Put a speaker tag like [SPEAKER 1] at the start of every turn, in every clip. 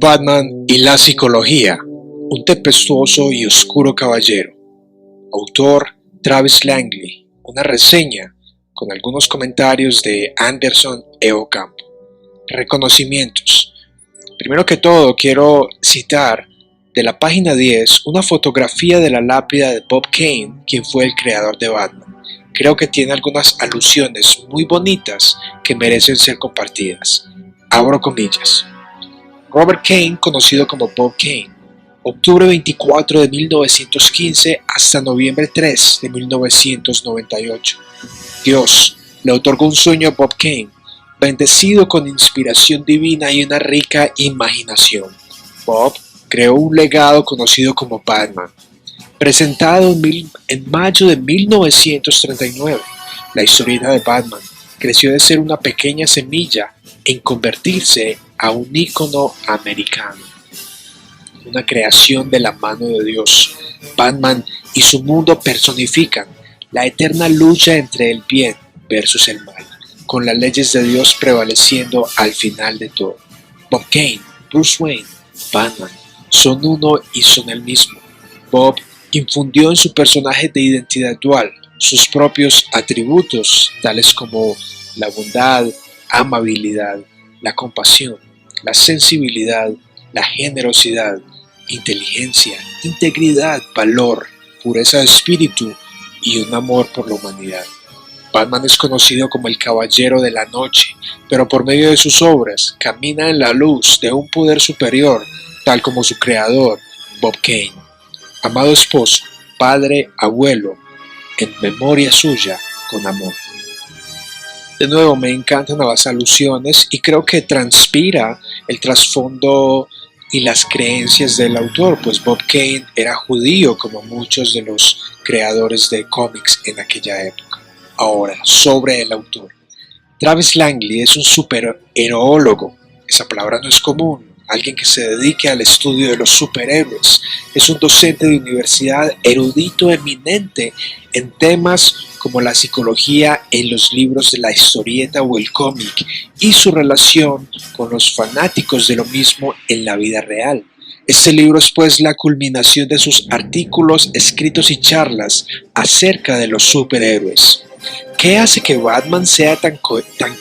[SPEAKER 1] Batman y la psicología, un tempestuoso y oscuro caballero. Autor Travis Langley, una reseña con algunos comentarios de Anderson E. Ocampo. Reconocimientos. Primero que todo quiero citar de la página 10 una fotografía de la lápida de Bob Kane, quien fue el creador de Batman. Creo que tiene algunas alusiones muy bonitas que merecen ser compartidas. Abro comillas. Robert Kane, conocido como Bob Kane, octubre 24 de 1915 hasta noviembre 3 de 1998. Dios le otorgó un sueño a Bob Kane, bendecido con inspiración divina y una rica imaginación. Bob creó un legado conocido como Batman. Presentado en mayo de 1939, la historieta de Batman creció de ser una pequeña semilla en convertirse a un ícono americano. Una creación de la mano de Dios. Batman y su mundo personifican la eterna lucha entre el bien versus el mal, con las leyes de Dios prevaleciendo al final de todo. Bob Kane, Bruce Wayne, Batman son uno y son el mismo. Bob infundió en su personaje de identidad dual sus propios atributos, tales como la bondad, amabilidad, la compasión, la sensibilidad, la generosidad, inteligencia, integridad, valor, pureza de espíritu y un amor por la humanidad. Batman es conocido como el Caballero de la Noche, pero por medio de sus obras camina en la luz de un poder superior, tal como su creador, Bob Kane. Amado esposo, padre, abuelo, en memoria suya, con amor. De nuevo, me encantan las alusiones y creo que transpira el trasfondo y las creencias del autor, pues Bob Kane era judío como muchos de los creadores de cómics en aquella época. Ahora, sobre el autor. Travis Langley es un superheroólogo. Esa palabra no es común. Alguien que se dedique al estudio de los superhéroes. Es un docente de universidad erudito eminente en temas como la psicología en los libros de la historieta o el cómic y su relación con los fanáticos de lo mismo en la vida real. Este libro es pues la culminación de sus artículos, escritos y charlas acerca de los superhéroes. ¿Qué hace que Batman sea tan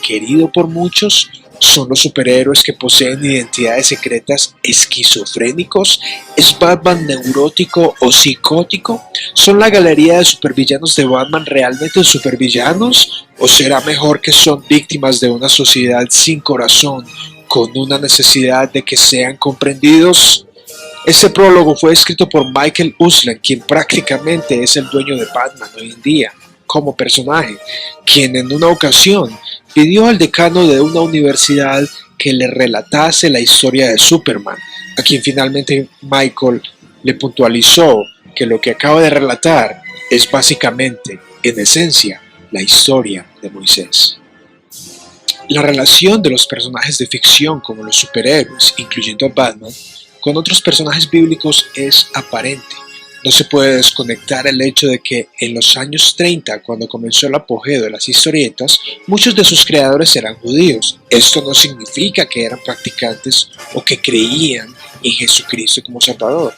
[SPEAKER 1] querido por muchos? ¿Son los superhéroes que poseen identidades secretas esquizofrénicos? ¿Es Batman neurótico o psicótico? ¿Son la galería de supervillanos de Batman realmente supervillanos? ¿O será mejor que son víctimas de una sociedad sin corazón, con una necesidad de que sean comprendidos? Este prólogo fue escrito por Michael Uslan, quien prácticamente es el dueño de Batman hoy en día, como personaje, quien en una ocasión pidió al decano de una universidad que le relatase la historia de Superman, a quien finalmente Michael le puntualizó que lo que acaba de relatar es básicamente, en esencia, la historia de Moisés. La relación de los personajes de ficción como los superhéroes, incluyendo a Batman, con otros personajes bíblicos es aparente. No se puede desconectar el hecho de que en los años 30, cuando comenzó el apogeo de las historietas, muchos de sus creadores eran judíos. Esto no significa que eran practicantes o que creían en Jesucristo como Salvador.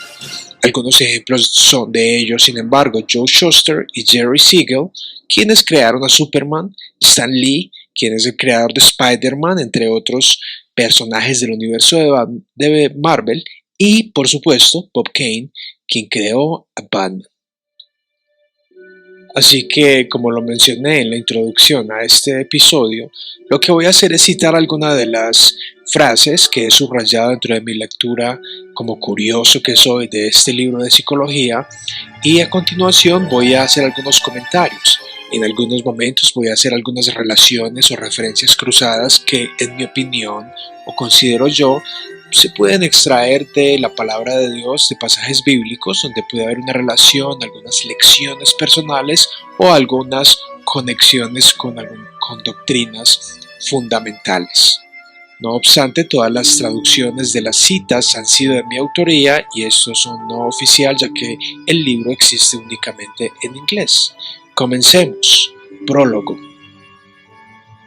[SPEAKER 1] Algunos ejemplos son de ellos, sin embargo, Joe Shuster y Jerry Siegel, quienes crearon a Superman, Stan Lee, quien es el creador de Spider-Man, entre otros personajes del universo de Marvel, y, por supuesto, Bob Kane, quien creó a Batman. Así que, como lo mencioné en la introducción a este episodio, lo que voy a hacer es citar algunas de las frases que he subrayado dentro de mi lectura como curioso que soy de este libro de psicología, y a continuación voy a hacer algunos comentarios. En algunos momentos voy a hacer algunas relaciones o referencias cruzadas que, en mi opinión, o considero yo, se pueden extraer de la palabra de Dios, de pasajes bíblicos, donde puede haber una relación, algunas lecciones personales o algunas conexiones con doctrinas fundamentales. No obstante, todas las traducciones de las citas han sido de mi autoría y estos son no oficial, ya que el libro existe únicamente en inglés. Comencemos. Prólogo.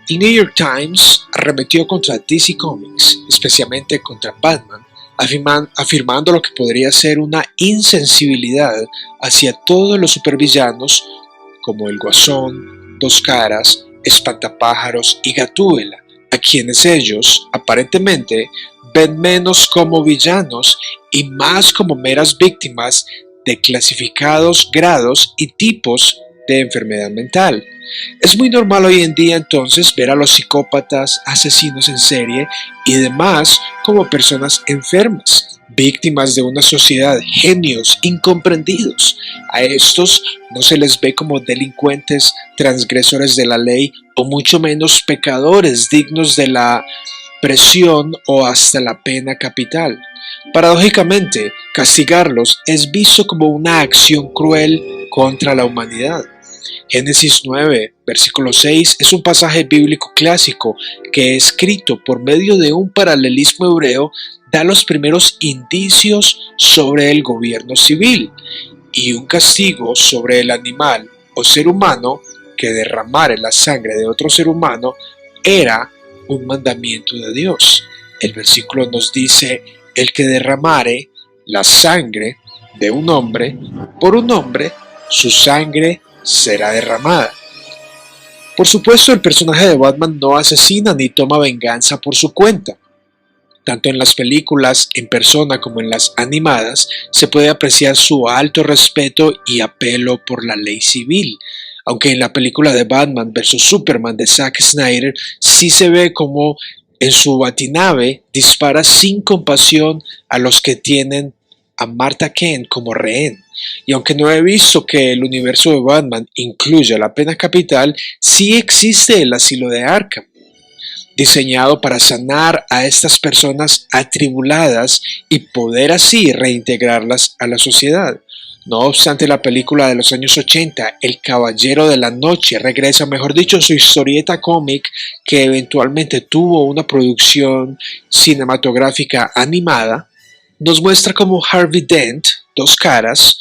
[SPEAKER 1] The New York Times arremetió contra DC Comics, especialmente contra Batman, afirmando lo que podría ser una insensibilidad hacia todos los supervillanos como el Guasón, Dos Caras, Espantapájaros y Gatúbela, a quienes ellos, aparentemente, ven menos como villanos y más como meras víctimas de clasificados grados y tipos de enfermedad mental. Es muy normal hoy en día entonces ver a los psicópatas, asesinos en serie y demás como personas enfermas, víctimas de una sociedad, genios incomprendidos. A estos no se les ve como delincuentes, transgresores de la ley o mucho menos pecadores dignos de la presión o hasta la pena capital. Paradójicamente, castigarlos es visto como una acción cruel contra la humanidad. Génesis 9, versículo 6 es un pasaje bíblico clásico que, escrito por medio de un paralelismo hebreo, da los primeros indicios sobre el gobierno civil y un castigo sobre el animal o ser humano que derramare la sangre de otro ser humano era un mandamiento de Dios. El versículo nos dice: el que derramare la sangre de un hombre por un hombre, su sangre será derramada. Por supuesto, el personaje de Batman no asesina ni toma venganza por su cuenta. Tanto en las películas, en persona como en las animadas, se puede apreciar su alto respeto y apelo por la ley civil. Aunque en la película de Batman vs Superman de Zack Snyder sí se ve como en su batinave dispara sin compasión a los que tienen a Martha Kent como rehén. Y aunque no he visto que el universo de Batman incluya la pena capital, sí existe el asilo de Arkham, diseñado para sanar a estas personas atribuladas y poder así reintegrarlas a la sociedad. No obstante, la película de los años 80, El Caballero de la Noche, regresa, mejor dicho, su historieta cómic que eventualmente tuvo una producción cinematográfica animada, nos muestra cómo Harvey Dent, Dos Caras,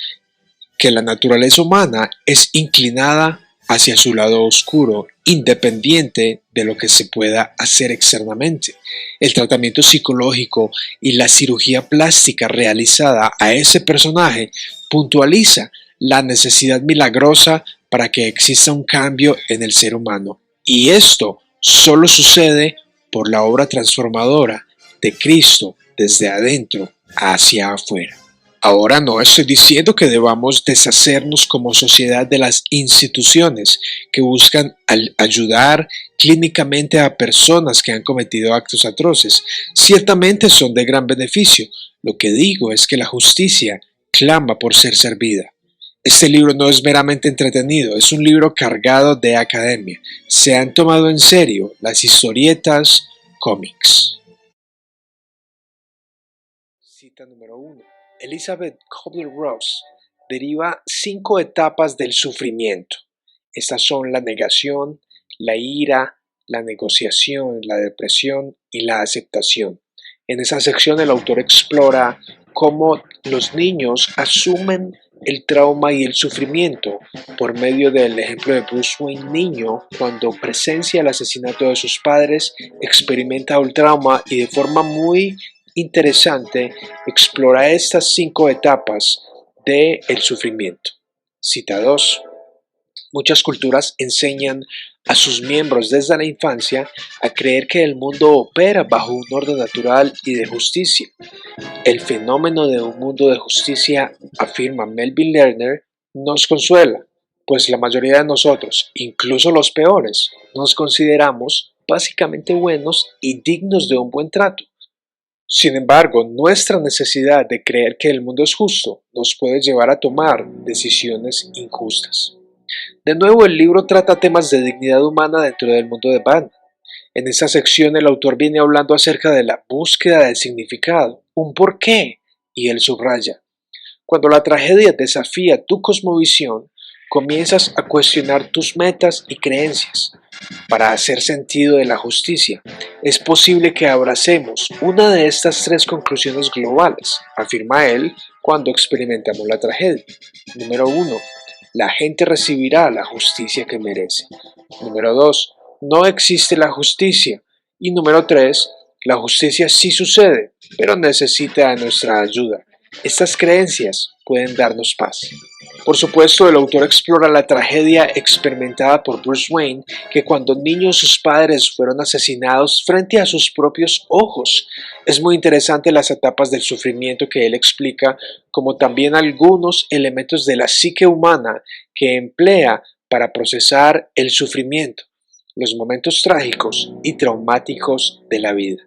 [SPEAKER 1] que la naturaleza humana es inclinada hacia su lado oscuro, independiente de lo que se pueda hacer externamente. El tratamiento psicológico y la cirugía plástica realizada a ese personaje puntualiza la necesidad milagrosa para que exista un cambio en el ser humano. Y esto solo sucede por la obra transformadora de Cristo desde adentro hacia afuera. Ahora no estoy diciendo que debamos deshacernos como sociedad de las instituciones que buscan ayudar clínicamente a personas que han cometido actos atroces. Ciertamente son de gran beneficio. Lo que digo es que la justicia clama por ser servida. Este libro no es meramente entretenido, es un libro cargado de academia. Se han tomado en serio las historietas cómics. Cita número 1. Elizabeth Kubler-Ross deriva 5 etapas del sufrimiento. Estas son la negación, la ira, la negociación, la depresión y la aceptación. En esa sección el autor explora cómo los niños asumen el trauma y el sufrimiento por medio del ejemplo de Bruce Wayne niño cuando presencia el asesinato de sus padres, experimenta el trauma y de forma muy interesante explora estas 5 etapas del sufrimiento. Cita 2. Muchas culturas enseñan a sus miembros desde la infancia a creer que el mundo opera bajo un orden natural y de justicia. El fenómeno de un mundo de justicia, afirma Melvin Lerner, nos consuela, pues la mayoría de nosotros, incluso los peores, nos consideramos básicamente buenos y dignos de un buen trato. Sin embargo, nuestra necesidad de creer que el mundo es justo nos puede llevar a tomar decisiones injustas. De nuevo, el libro trata temas de dignidad humana dentro del mundo de Batman. En esta sección el autor viene hablando acerca de la búsqueda del significado, un porqué, y él subraya: cuando la tragedia desafía tu cosmovisión, comienzas a cuestionar tus metas y creencias. Para hacer sentido de la justicia, es posible que abracemos una de estas 3 conclusiones globales, afirma él, cuando experimentamos la tragedia. Número 1. La gente recibirá la justicia que merece. Número 2. No existe la justicia. Y número 3. La justicia sí sucede, pero necesita de nuestra ayuda. Estas creencias pueden darnos paz. Por supuesto, el autor explora la tragedia experimentada por Bruce Wayne, que cuando niño sus padres fueron asesinados frente a sus propios ojos. Es muy interesante las etapas del sufrimiento que él explica, como también algunos elementos de la psique humana que emplea para procesar el sufrimiento, los momentos trágicos y traumáticos de la vida.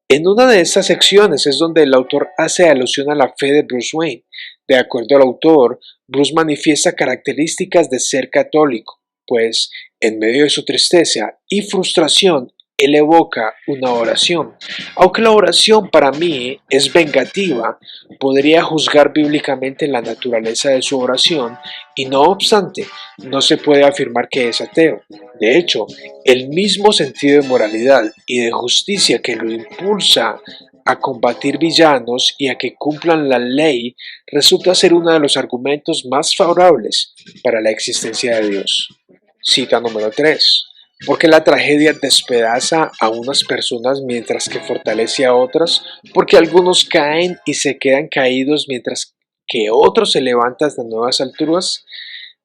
[SPEAKER 1] En una de estas secciones es donde el autor hace alusión a la fe de Bruce Wayne. De acuerdo al autor, Bruce manifiesta características de ser católico, pues en medio de su tristeza y frustración, él evoca una oración. Aunque la oración para mí es vengativa, podría juzgar bíblicamente la naturaleza de su oración y no obstante, no se puede afirmar que es ateo. De hecho, el mismo sentido de moralidad y de justicia que lo impulsa a combatir villanos y a que cumplan la ley resulta ser uno de los argumentos más favorables para la existencia de Dios. Cita número 3. Porque la tragedia despedaza a unas personas mientras que fortalece a otras, porque algunos caen y se quedan caídos mientras que otros se levantan de nuevas alturas.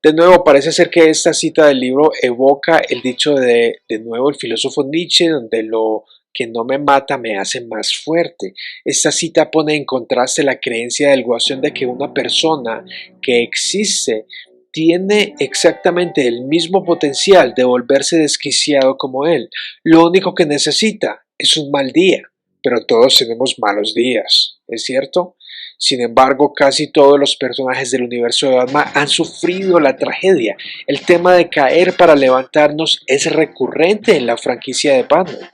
[SPEAKER 1] De nuevo, parece ser que esta cita del libro evoca el dicho de nuevo el filósofo Nietzsche, donde lo que no me mata me hace más fuerte. Esta cita pone en contraste la creencia del Guasón de que una persona que existe tiene exactamente el mismo potencial de volverse desquiciado como él. Lo único que necesita es un mal día, pero todos tenemos malos días, ¿es cierto? Sin embargo, casi todos los personajes del universo de Batman han sufrido la tragedia. El tema de caer para levantarnos es recurrente en la franquicia de Batman.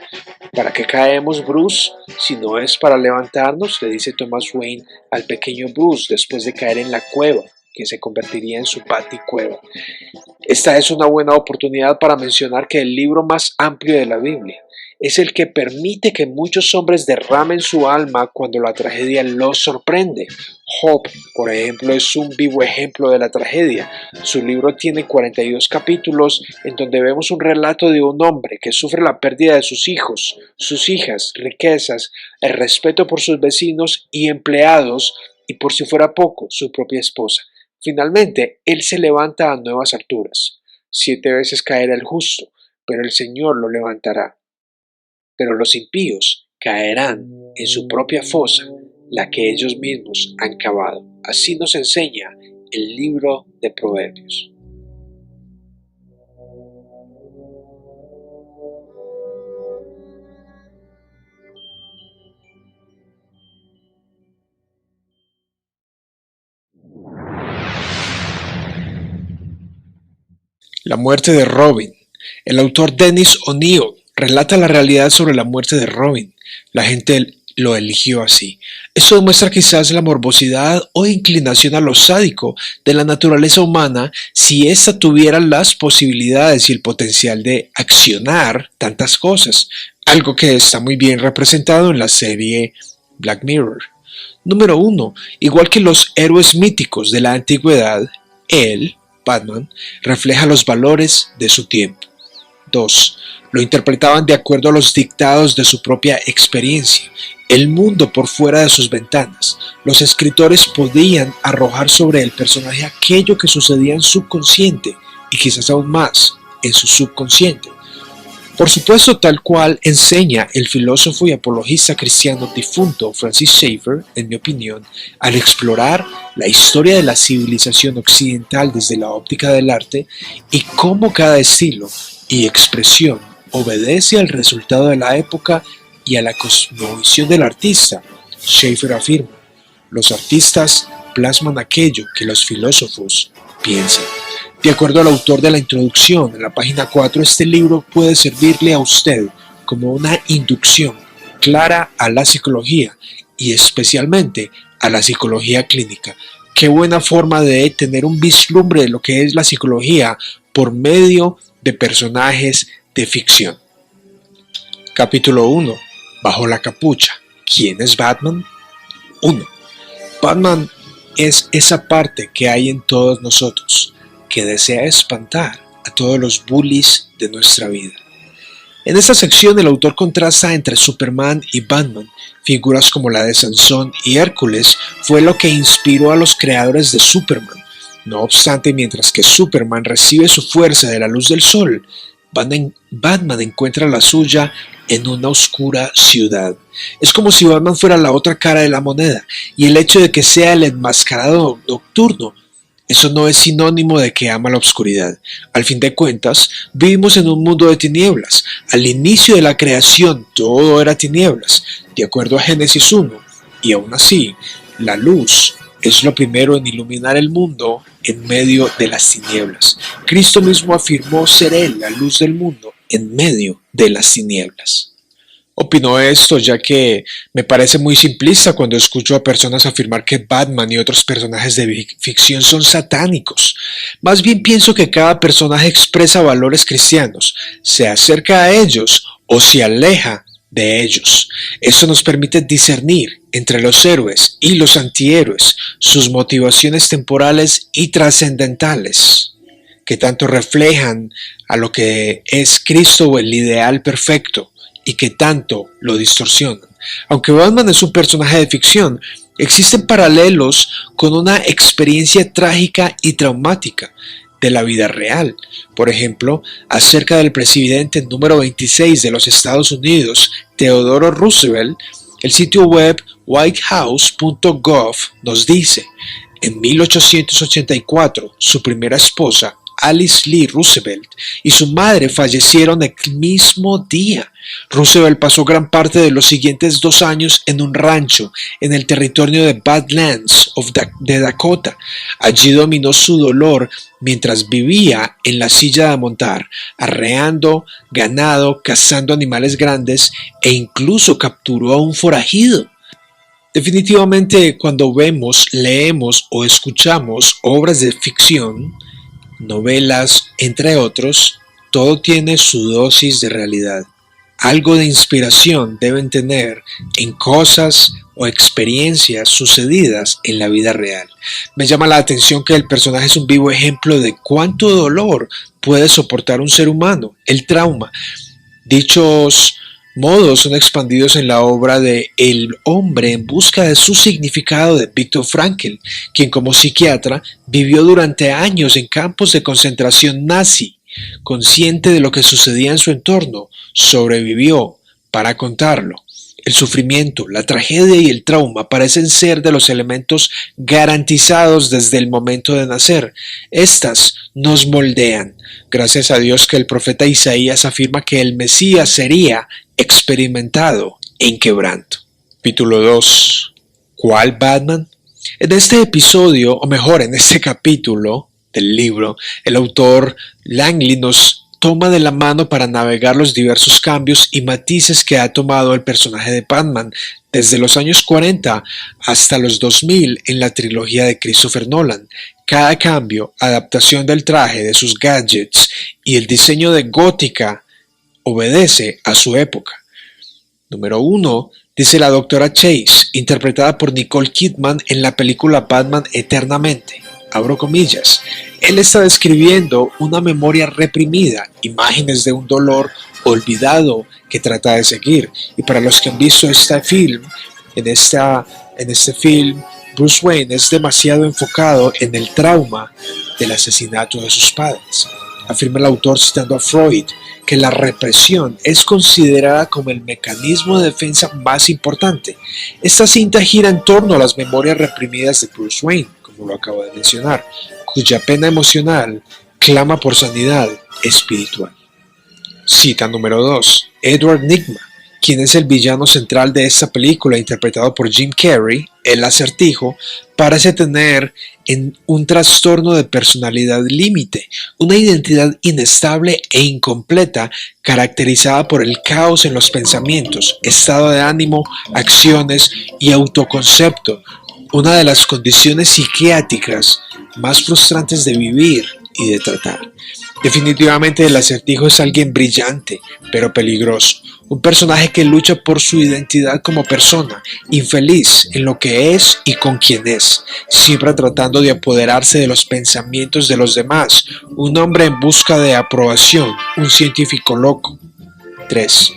[SPEAKER 1] ¿Para qué caemos, Bruce? Si no es para levantarnos, le dice Thomas Wayne al pequeño Bruce después de caer en la cueva, que se convertiría en su baticueva. Esta es una buena oportunidad para mencionar que el libro más amplio de la Biblia es el que permite que muchos hombres derramen su alma cuando la tragedia los sorprende. Job, por ejemplo, es un vivo ejemplo de la tragedia. Su libro tiene 42 capítulos en donde vemos un relato de un hombre que sufre la pérdida de sus hijos, sus hijas, riquezas, el respeto por sus vecinos y empleados y, por si fuera poco, su propia esposa. Finalmente, él se levanta a nuevas alturas. 7 veces caerá el justo, pero el Señor lo levantará. Pero los impíos caerán en su propia fosa, la que ellos mismos han cavado. Así nos enseña el libro de Proverbios. La muerte de Robin. El autor Dennis O'Neil relata la realidad sobre la muerte de Robin. La gente lo eligió así. Esto demuestra quizás la morbosidad o inclinación a lo sádico de la naturaleza humana si ésta tuviera las posibilidades y el potencial de accionar tantas cosas, algo que está muy bien representado en la serie Black Mirror. Número 1. Igual que los héroes míticos de la antigüedad, él, Batman, refleja los valores de su tiempo. 2. Lo interpretaban de acuerdo a los dictados de su propia experiencia, el mundo por fuera de sus ventanas. Los escritores podían arrojar sobre el personaje aquello que sucedía en su consciente y quizás aún más en su subconsciente. Por supuesto, tal cual enseña el filósofo y apologista cristiano difunto Francis Schaeffer, en mi opinión, al explorar la historia de la civilización occidental desde la óptica del arte y cómo cada estilo y expresión obedece al resultado de la época y a la cosmovisión del artista. Schaeffer afirma: los artistas plasman aquello que los filósofos piensan. De acuerdo al autor de la introducción, en la página 4, este libro puede servirle a usted como una inducción clara a la psicología y especialmente a la psicología clínica. Qué buena forma de tener un vislumbre de lo que es la psicología por medio de personajes de ficción. Capítulo 1. Bajo la capucha. ¿Quién es Batman? 1. Batman es esa parte que hay en todos nosotros, que desea espantar a todos los bullies de nuestra vida. En esta sección el autor contrasta entre Superman y Batman. Figuras como la de Sansón y Hércules fue lo que inspiró a los creadores de Superman. No obstante, mientras que Superman recibe su fuerza de la luz del sol, Batman encuentra la suya en una oscura ciudad. Es como si Batman fuera la otra cara de la moneda, y el hecho de que sea el enmascarado nocturno, eso no es sinónimo de que ama la oscuridad. Al fin de cuentas, vivimos en un mundo de tinieblas. Al inicio de la creación todo era tinieblas, de acuerdo a Génesis 1, y aún así, la luz es lo primero en iluminar el mundo en medio de las tinieblas. Cristo mismo afirmó ser Él la luz del mundo en medio de las tinieblas. Opino esto ya que me parece muy simplista cuando escucho a personas afirmar que Batman y otros personajes de ficción son satánicos. Más bien pienso que cada personaje expresa valores cristianos, se acerca a ellos o se aleja de ellos. Eso nos permite discernir entre los héroes y los antihéroes, sus motivaciones temporales y trascendentales, que tanto reflejan a lo que es Cristo o el ideal perfecto, y que tanto lo distorsionan. Aunque Batman es un personaje de ficción, existen paralelos con una experiencia trágica y traumática de la vida real. Por ejemplo, acerca del presidente número 26 de los Estados Unidos, Theodore Roosevelt, el sitio web whitehouse.gov nos dice: en 1884, su primera esposa, Alice Lee Roosevelt, y su madre fallecieron el mismo día. Roosevelt pasó gran parte de los siguientes 2 años en un rancho en el territorio de Badlands de Dakota. Allí dominó su dolor mientras vivía en la silla de montar, arreando ganado, cazando animales grandes e incluso capturó a un forajido. Definitivamente, cuando vemos, leemos o escuchamos obras de ficción, novelas, entre otros, todo tiene su dosis de realidad. Algo de inspiración deben tener en cosas o experiencias sucedidas en la vida real. Me llama la atención que el personaje es un vivo ejemplo de cuánto dolor puede soportar un ser humano, el trauma. Dichos modos son expandidos en la obra de El hombre en busca de su significado de Viktor Frankl, quien como psiquiatra vivió durante años en campos de concentración nazi. Consciente de lo que sucedía en su entorno, sobrevivió para contarlo. El sufrimiento, la tragedia y el trauma parecen ser de los elementos garantizados desde el momento de nacer. Estas nos moldean. Gracias a Dios que el profeta Isaías afirma que el Mesías sería experimentado en quebranto. Capítulo 2. ¿Cuál Batman? En este episodio, o mejor, en este capítulo del libro, el autor Langley nos toma de la mano para navegar los diversos cambios y matices que ha tomado el personaje de Batman desde los años 40 hasta los 2000 en la trilogía de Christopher Nolan. Cada cambio, adaptación del traje, de sus gadgets y el diseño de Gótica obedece a su época. Número 1. Dice la doctora Chase, interpretada por Nicole Kidman en la película Batman Eternamente. Abro comillas. Él está describiendo una memoria reprimida, imágenes de un dolor olvidado que trata de seguir. Y para los que han visto este film, en este film, Bruce Wayne es demasiado enfocado en el trauma del asesinato de sus padres. Afirma el autor citando a Freud que la represión es considerada como el mecanismo de defensa más importante. Esta cinta gira en torno a las memorias reprimidas de Bruce Wayne, como lo acabo de mencionar, cuya pena emocional clama por sanidad espiritual. Cita número 2. Edward Nygma, quien es el villano central de esta película, interpretado por Jim Carrey, el Acertijo, parece tener un trastorno de personalidad límite, una identidad inestable e incompleta caracterizada por el caos en los pensamientos, estado de ánimo, acciones y autoconcepto, una de las condiciones psiquiátricas más frustrantes de vivir y de tratar. Definitivamente el Acertijo es alguien brillante, pero peligroso, un personaje que lucha por su identidad como persona, infeliz en lo que es y con quien es, siempre tratando de apoderarse de los pensamientos de los demás, un hombre en busca de aprobación, un científico loco. 3.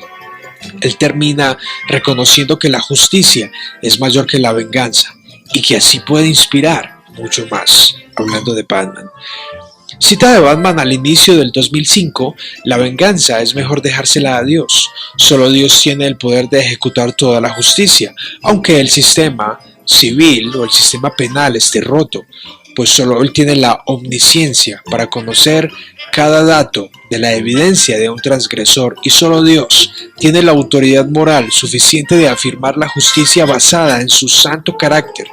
[SPEAKER 1] Él termina reconociendo que la justicia es mayor que la venganza y que así puede inspirar mucho más, hablando de Batman. Cita de Batman al inicio del 2005, la venganza es mejor dejársela a Dios. Solo Dios tiene el poder de ejecutar toda la justicia, aunque el sistema civil o el sistema penal esté roto, pues solo Él tiene la omnisciencia para conocer cada dato de la evidencia de un transgresor y solo Dios tiene la autoridad moral suficiente de afirmar la justicia basada en su santo carácter.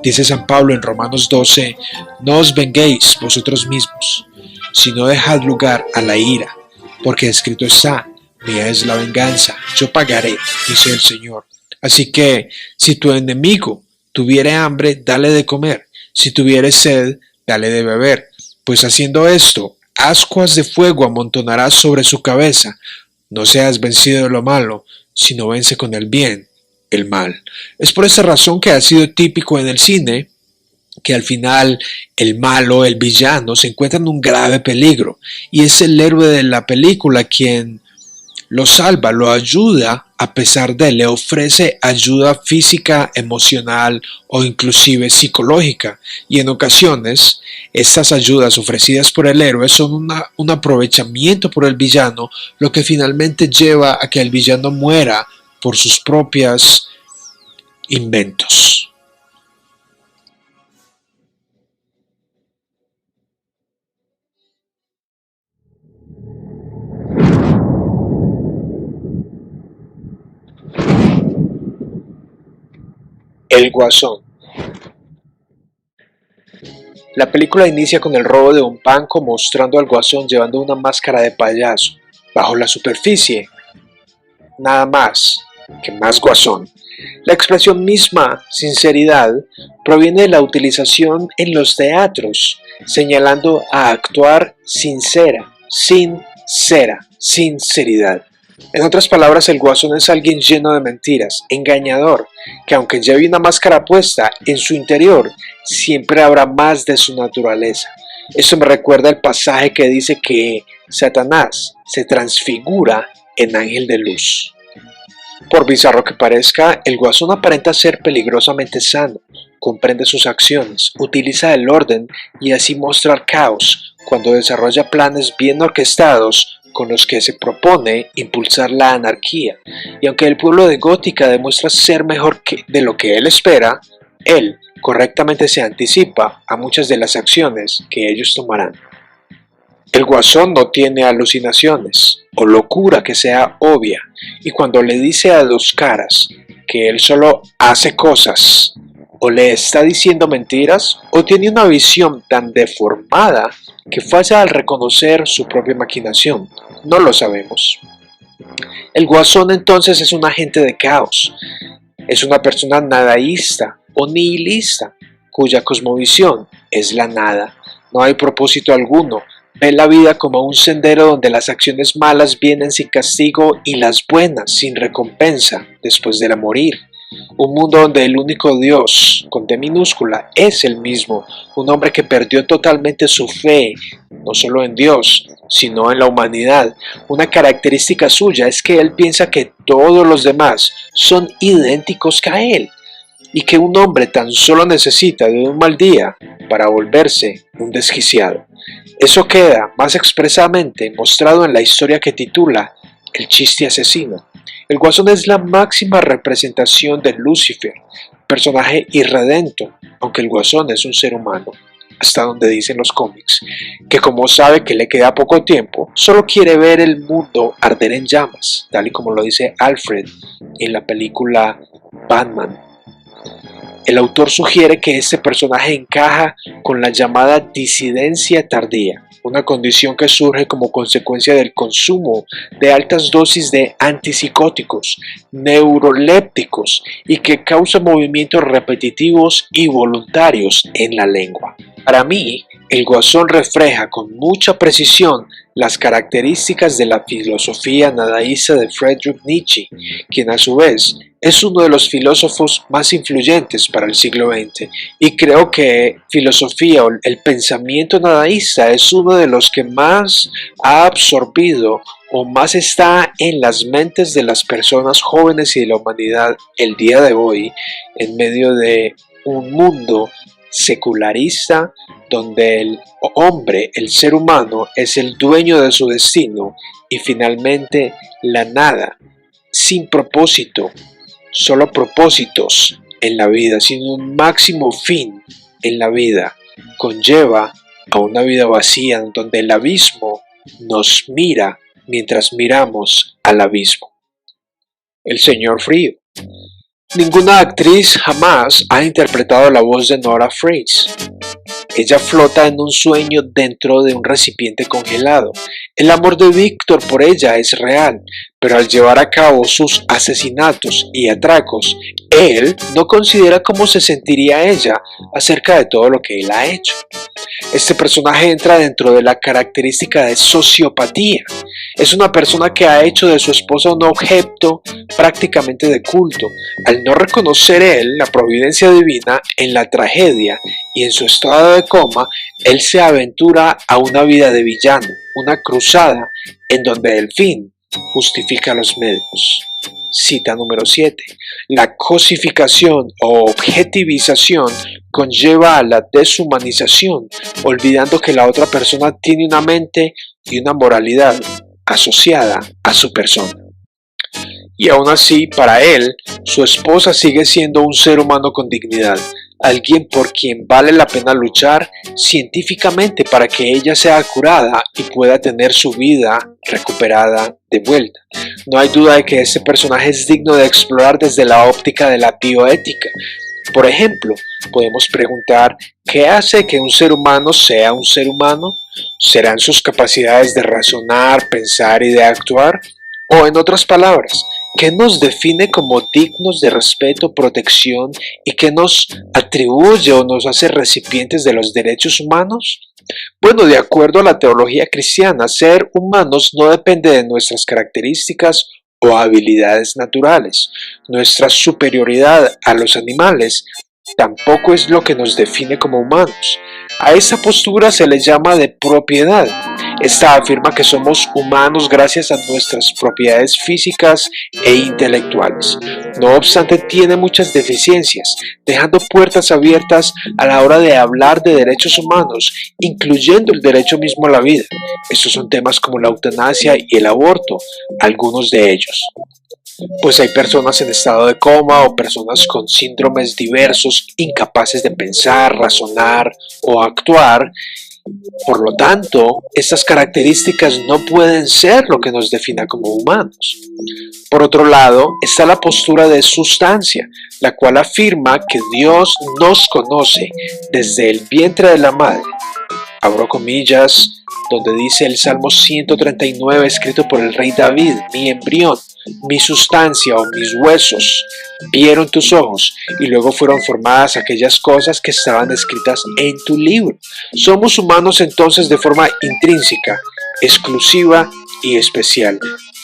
[SPEAKER 1] Dice San Pablo en Romanos 12, no os venguéis vosotros mismos, sino dejad lugar a la ira, porque escrito está, mía es la venganza, yo pagaré, dice el Señor. Así que, si tu enemigo tuviere hambre, dale de comer, si tuviere sed, dale de beber, pues haciendo esto, ascuas de fuego amontonarás sobre su cabeza. No seas vencido de lo malo, sino vence con el bien el mal. Es por esa razón que ha sido típico en el cine que al final el malo, el villano, se encuentra en un grave peligro y es el héroe de la película quien lo salva, lo ayuda a pesar de, le ofrece ayuda física, emocional o inclusive psicológica y en ocasiones estas ayudas ofrecidas por el héroe son un aprovechamiento por el villano, lo que finalmente lleva a que el villano muera por sus propios inventos. El Guasón. La película inicia con el robo de un banco mostrando al Guasón llevando una máscara de payaso. Bajo la superficie, nada más que más Guasón. La expresión misma, sinceridad, proviene de la utilización en los teatros, señalando a actuar sincera, sinceridad. En otras palabras, el Guasón es alguien lleno de mentiras, engañador, que aunque lleve una máscara puesta, en su interior siempre habrá más de su naturaleza. Esto me recuerda el pasaje que dice que Satanás se transfigura en ángel de luz. Por bizarro que parezca, el Guasón aparenta ser peligrosamente sano, comprende sus acciones, utiliza el orden y así mostrar caos cuando desarrolla planes bien orquestados con los que se propone impulsar la anarquía. Y aunque el pueblo de Gótica demuestra ser mejor de lo que él espera, él correctamente se anticipa a muchas de las acciones que ellos tomarán. El Guasón no tiene alucinaciones o locura que sea obvia, y cuando le dice a Dos Caras que él solo hace cosas, o le está diciendo mentiras, o tiene una visión tan deformada que falla al reconocer su propia maquinación, no lo sabemos. El Guasón entonces es un agente de caos, es una persona nadaísta o nihilista, cuya cosmovisión es la nada, no hay propósito alguno. Ve la vida como un sendero donde las acciones malas vienen sin castigo y las buenas sin recompensa después de la morir. Un mundo donde el único Dios, con D minúscula, es el mismo. Un hombre que perdió totalmente su fe, no solo en Dios, sino en la humanidad. Una característica suya es que él piensa que todos los demás son idénticos a él. Y que un hombre tan solo necesita de un mal día para volverse un desquiciado. Eso queda más expresamente mostrado en la historia que titula El chiste asesino. El Guasón es la máxima representación de Lucifer, personaje irredento, aunque el Guasón es un ser humano, hasta donde dicen los cómics, que como sabe que le queda poco tiempo, solo quiere ver el mundo arder en llamas, tal y como lo dice Alfred en la película Batman. El autor sugiere que este personaje encaja con la llamada disidencia tardía, una condición que surge como consecuencia del consumo de altas dosis de antipsicóticos, neurolépticos y que causa movimientos repetitivos y voluntarios en la lengua. Para mí, el Guasón refleja con mucha precisión las características de la filosofía nadaísta de Friedrich Nietzsche, quien a su vez es uno de los filósofos más influyentes para el siglo XX, y creo que filosofía o el pensamiento nadaísta es uno de los que más ha absorbido o más está en las mentes de las personas jóvenes y de la humanidad el día de hoy, en medio de un mundo secularista donde el hombre, el ser humano, es el dueño de su destino y finalmente la nada, sin propósito, solo propósitos en la vida, sin un máximo fin en la vida, conlleva a una vida vacía donde el abismo nos mira mientras miramos al abismo. El señor Frío. Ninguna actriz jamás ha interpretado la voz de Nora Fries. Ella flota en un sueño dentro de un recipiente congelado. El amor de Víctor por ella es real, pero al llevar a cabo sus asesinatos y atracos, él no considera cómo se sentiría ella acerca de todo lo que él ha hecho. Este personaje entra dentro de la característica de sociopatía. Es una persona que ha hecho de su esposa un objeto prácticamente de culto, al no reconocer él la providencia divina en la tragedia y en su estado de coma, él se aventura a una vida de villano, una cruzada en donde el fin justifica los medios. Cita número 7. La cosificación o objetivización conlleva a la deshumanización, olvidando que la otra persona tiene una mente y una moralidad asociada a su persona. Y aún así, para él, su esposa sigue siendo un ser humano con dignidad, alguien por quien vale la pena luchar científicamente para que ella sea curada y pueda tener su vida recuperada de vuelta. No hay duda de que este personaje es digno de explorar desde la óptica de la bioética. Por ejemplo, podemos preguntar, ¿qué hace que un ser humano sea un ser humano? ¿Serán sus capacidades de razonar, pensar y de actuar? O en otras palabras, ¿qué nos define como dignos de respeto, protección y qué nos atribuye o nos hace recipientes de los derechos humanos? Bueno, de acuerdo a la teología cristiana, ser humanos no depende de nuestras características o habilidades naturales. Nuestra superioridad a los animales tampoco es lo que nos define como humanos. A esta postura se le llama de propiedad. Esta afirma que somos humanos gracias a nuestras propiedades físicas e intelectuales. No obstante, tiene muchas deficiencias, dejando puertas abiertas a la hora de hablar de derechos humanos, incluyendo el derecho mismo a la vida. Estos son temas como la eutanasia y el aborto, algunos de ellos. Pues hay personas en estado de coma o personas con síndromes diversos, incapaces de pensar, razonar o actuar. Por lo tanto, estas características no pueden ser lo que nos defina como humanos. Por otro lado, está la postura de sustancia, la cual afirma que Dios nos conoce desde el vientre de la madre. Abro comillas, donde dice el Salmo 139 escrito por el rey David, mi embrión, mi sustancia o mis huesos vieron tus ojos y luego fueron formadas aquellas cosas que estaban escritas en tu libro. Somos humanos entonces de forma intrínseca, exclusiva y especial,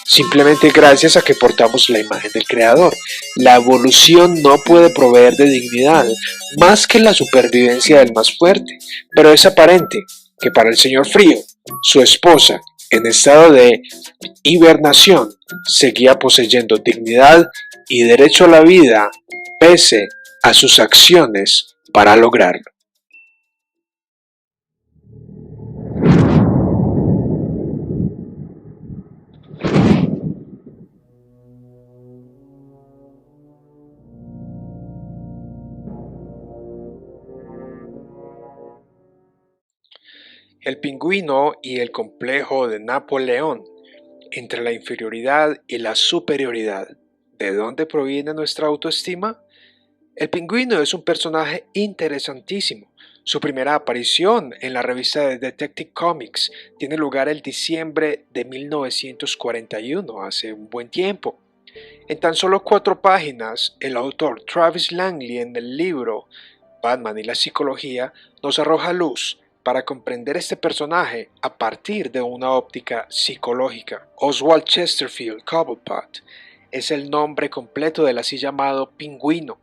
[SPEAKER 1] simplemente gracias a que portamos la imagen del Creador. La evolución no puede proveer de dignidad más que la supervivencia del más fuerte, pero es aparente que para el señor Frío, su esposa, en estado de hibernación, seguía poseyendo dignidad y derecho a la vida pese a sus acciones para lograrlo. El pingüino y el complejo de Napoleón entre la inferioridad y la superioridad. ¿De dónde proviene nuestra autoestima? El pingüino es un personaje interesantísimo. Su primera aparición en la revista de Detective Comics tiene lugar el diciembre de 1941, hace un buen tiempo. En tan solo 4 páginas, el autor Travis Langley en el libro Batman y la psicología nos arroja luz para comprender este personaje a partir de una óptica psicológica. Oswald Chesterfield Cobblepot es el nombre completo del así llamado pingüino.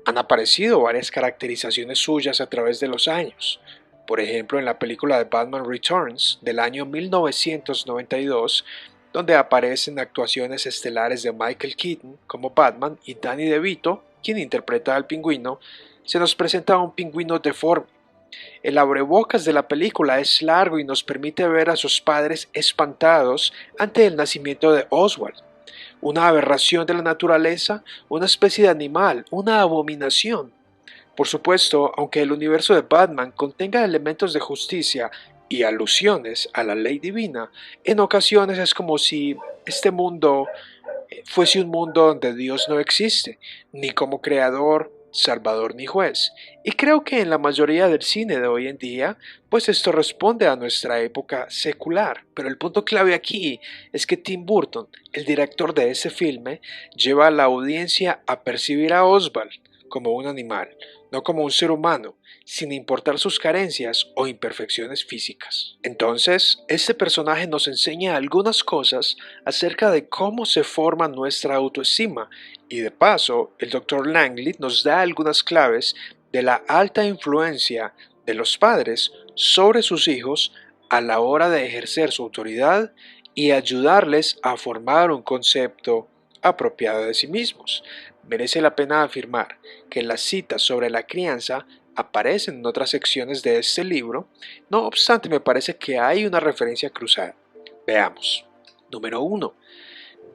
[SPEAKER 1] Han aparecido varias caracterizaciones suyas a través de los años. Por ejemplo, en la película de Batman Returns del año 1992, donde aparecen actuaciones estelares de Michael Keaton como Batman y Danny DeVito, quien interpreta al pingüino, se nos presenta un pingüino deforme. El abrebocas de la película es largo y nos permite ver a sus padres espantados ante el nacimiento de Oswald. Una aberración de la naturaleza, una especie de animal, una abominación. Por supuesto, aunque el universo de Batman contenga elementos de justicia y alusiones a la ley divina, en ocasiones es como si este mundo fuese un mundo donde Dios no existe, ni como creador, salvador ni juez. Y creo que en la mayoría del cine de hoy en día, pues esto responde a nuestra época secular. Pero el punto clave aquí es que Tim Burton, el director de ese filme, lleva a la audiencia a percibir a Oswald como un animal, no como un ser humano, sin importar sus carencias o imperfecciones físicas. Entonces, este personaje nos enseña algunas cosas acerca de cómo se forma nuestra autoestima y de paso, el Dr. Langley nos da algunas claves de la alta influencia de los padres sobre sus hijos a la hora de ejercer su autoridad y ayudarles a formar un concepto apropiado de sí mismos. Merece la pena afirmar que las citas sobre la crianza aparecen en otras secciones de este libro, no obstante me parece que hay una referencia cruzada. Veamos. Número 1.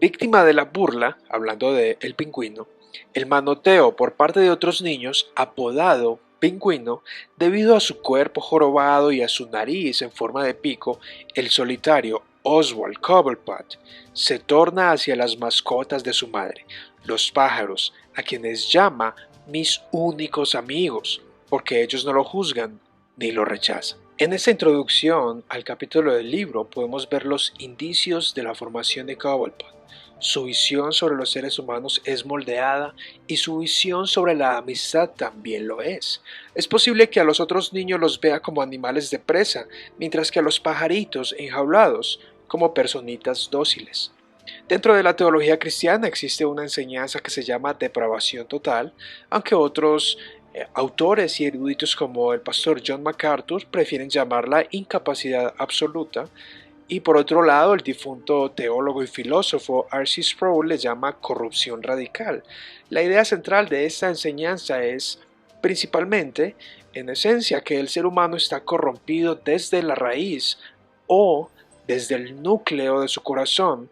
[SPEAKER 1] Víctima de la burla, hablando de El Pingüino, el manoteo por parte de otros niños, apodado Pingüino, debido a su cuerpo jorobado y a su nariz en forma de pico, el solitario Oswald Cobblepot se torna hacia las mascotas de su madre, los pájaros, a quienes llama mis únicos amigos, porque ellos no lo juzgan ni lo rechazan. En esta introducción al capítulo del libro podemos ver los indicios de la formación de Cobblepot. Su visión sobre los seres humanos es moldeada y su visión sobre la amistad también lo es. Es posible que a los otros niños los vea como animales de presa, mientras que a los pajaritos enjaulados como personitas dóciles. Dentro de la teología cristiana existe una enseñanza que se llama depravación total, aunque otros autores y eruditos como el pastor John MacArthur prefieren llamarla incapacidad absoluta, y por otro lado el difunto teólogo y filósofo R.C. Sproul le llama corrupción radical. La idea central de esta enseñanza es principalmente, en esencia, que el ser humano está corrompido desde la raíz o desde el núcleo de su corazón